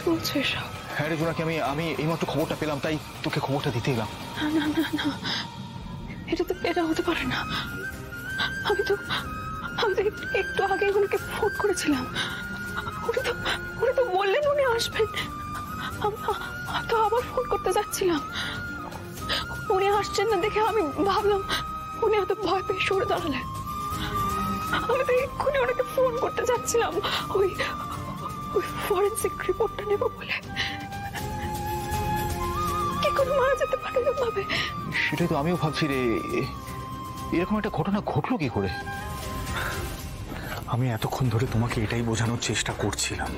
বলছো এসব? হ্যাঁ রে জোনাকি, আমি আমি এইমাত্র খবরটা পেলাম, তাই তোকে খবরটা দিতে এলাম। না না না না, এটা হতে পারে না। আমি তো একটু আগে ওনাকে ফোন করেছিলাম। উনি তো বললেন উনি আসবেন। আমি তো আবার ফোন করতে যাচ্ছিলাম, উনি আসছেন না দেখে আমি ভাবলাম উনি হয়তো ভয় পেয়ে সরে দাঁড়ালেন। আমি তো এক্ষুনি ওনাকে ফোন করতে যাচ্ছিলাম ওই ফরেন্সিক রিপোর্টটা নেব বলে। কি করে মারা যেতে পারে ভাবে? সেটাই তো আমিও ভাবছি রে, এরকম একটা ঘটনা ঘটলো কি করে? আমি এতক্ষণ ধরে তোমাকে এটাই বোঝানোর চেষ্টা করছিলাম,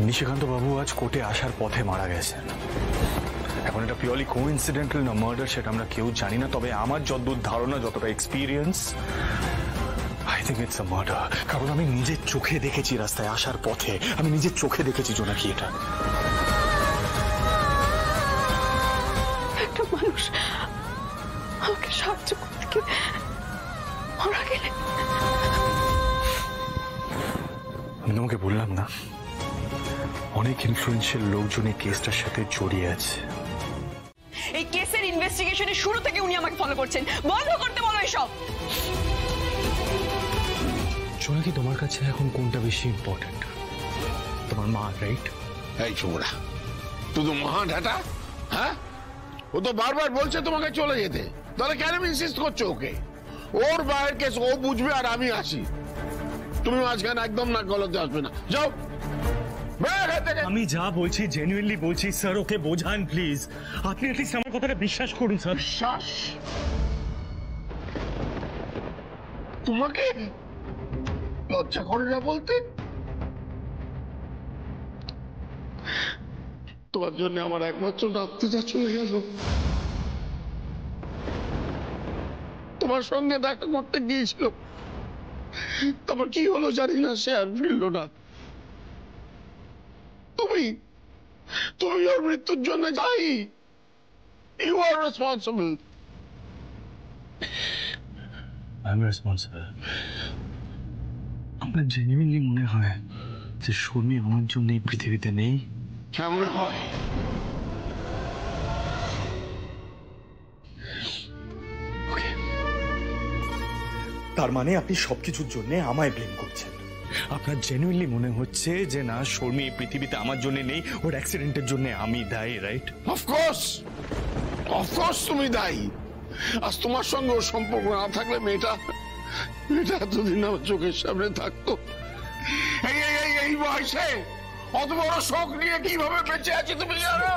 নিশিকান্ত বাবু আজ কোর্টে আসার পথে মারা গেছেন। এখন এটা পিওরলি কোইন্সিডেন্টাল না মার্ডার সেটা আমরা কেউ জানি না, তবে আমার যতদূর ধারণা, যতটা experience, I think it's a murder. কারণ আমি নিজের চোখে দেখেছি রাস্তায় আসার পথে, আমি নিজের চোখে দেখেছি জোনাকি এটা। একটা মানুষ আমাকে সাহায্য করতে গিয়ে মারা গেলে। আমি তোমাকে বললাম না, অনেক ইনফ্লুয়েন্সিয়াল লোকজন এই কেসটার সাথে জড়িয়ে আছে। এই কেসের ইনভেস্টিগেশনের শুরু থেকে উনি আমাকে ফলো করছেন, বন্ধ করতে বলো এসব। জোনাকি, তোমার কাছে এখন কোনটা বেশি ইম্পর্টেন্ট? তোমার মা, রাইট? এই ছোকরা, তুই তো মহা ঢাটা। হ্যাঁ, ও তো বারবার বলছে তোমাকে চলে যেতে, তাহলে কেন ইনসিস্ট করছো ওকে? ওর বাইরের কেস ও বুঝবে আর আমি আসি, তুমি মাঝখানে একদম না গলতে আসবে না। যাও। আমি যা বলছি জেনুইনলি বলছি স্যার, ওকে বোঝান প্লিজ। আপনি অ্যাটলিস্ট আমার কথাটা বিশ্বাস করুন স্যার। বিশ্বাস? তোমাকে লজ্জা করে না বলতে? তোমার জন্য আমার একমাত্র নাতনিটা চলে গেল। তোমার সঙ্গে দেখা করতে গিয়েছিল, তারপর কি হলো জানি না, সে আর ফিরল না। তুমি ওর মৃত্যুর জন্য দায়ী। You are responsible. I am responsible. আপনার জেনুইনলি মনে হয় যে শর্মি আমার জন্য এই পৃথিবীতে নেই? কেমন হয়? তার মানে আপনি সবকিছুর জন্য আমায় ব্লেম করছেন? আপনার জেনুইনলি মনে হচ্ছে যে না, শর্মি এই পৃথিবীতে আমার জন্য নেই, ওর অ্যাক্সিডেন্টের জন্য আমি দায়ী, রাইট? অফকোর্স তুমি দায়ী। আজ তোমার সঙ্গে ওর সম্পর্ক না থাকলে মেয়েটা এতদিন আমার চোখের সামনে থাকতো। এই বয়সে অত বড় শোক নিয়ে কিভাবে বেঁচে আছি তুমি জানো?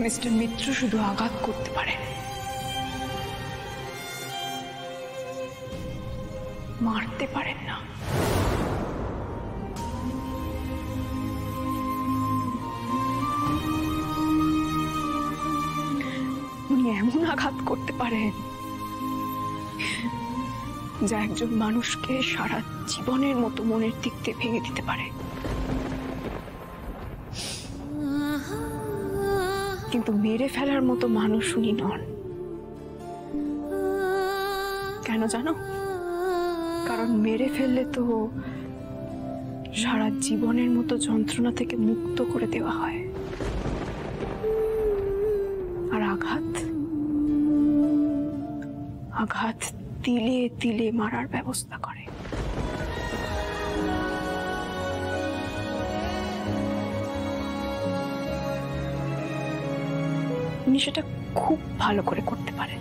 মিস্টার মিত্র শুধু আঘাত করতে পারেন, মারতে পারেন না। উনি এমন আঘাত করতে পারেন যা একজন মানুষকে সারা জীবনের মতো মনের দিক দিয়ে ভেঙে দিতে পারে। কিন্তু মেরে ফেলার মতো মানুষ উনি নন। কেন জানো? কারণ মেরে ফেললে তো সারা জীবনের মতো যন্ত্রণা থেকে মুক্ত করে দেওয়া হয়, আর আঘাত তিলে তিলে মারার ব্যবস্থা করে। উনি সেটা খুব ভালো করে করতে পারেন।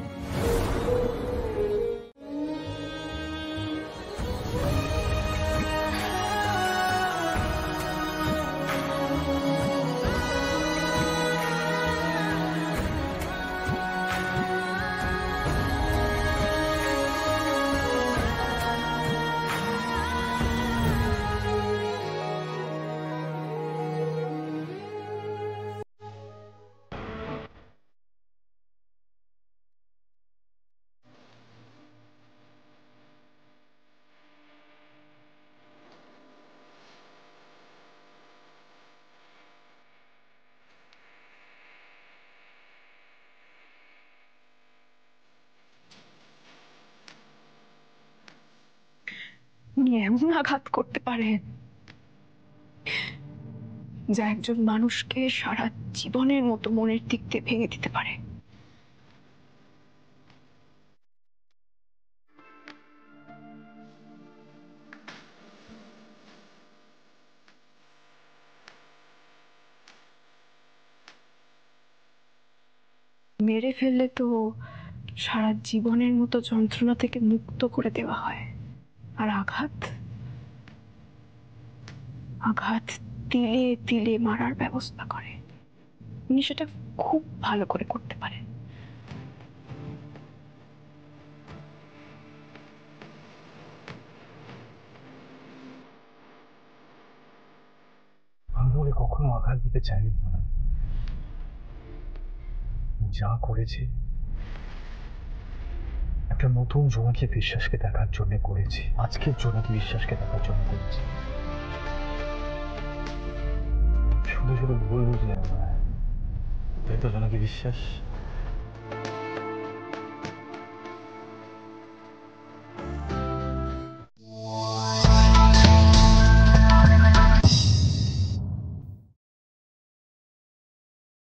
এমন আঘাত করতে পারেন যা একজন মানুষকে সারা জীবনের মতো মনের দিক দিয়ে ভেঙে দিতে পারে। মেরে ফেললে তো সারা জীবনের মতো যন্ত্রণা থেকে মুক্ত করে দেওয়া হয়, আর আঘাত আঘাত তিলে তিলে মারার ব্যবস্থা করে। উনি সেটা খুব ভালো করে করতে পারেন। আমি ওকে কখনো আঘাত দিতে চাইনি না। যা করেছি একটা নতুন জোনাকি বিশ্বাসকে দেখার জন্য করেছি, আজকের জোনাকি বিশ্বাসকে দেখার জন্য করেছি। শুধু শুধু ভুল বুঝলে আমার, তাই তো জোনাকি বিশ্বাস।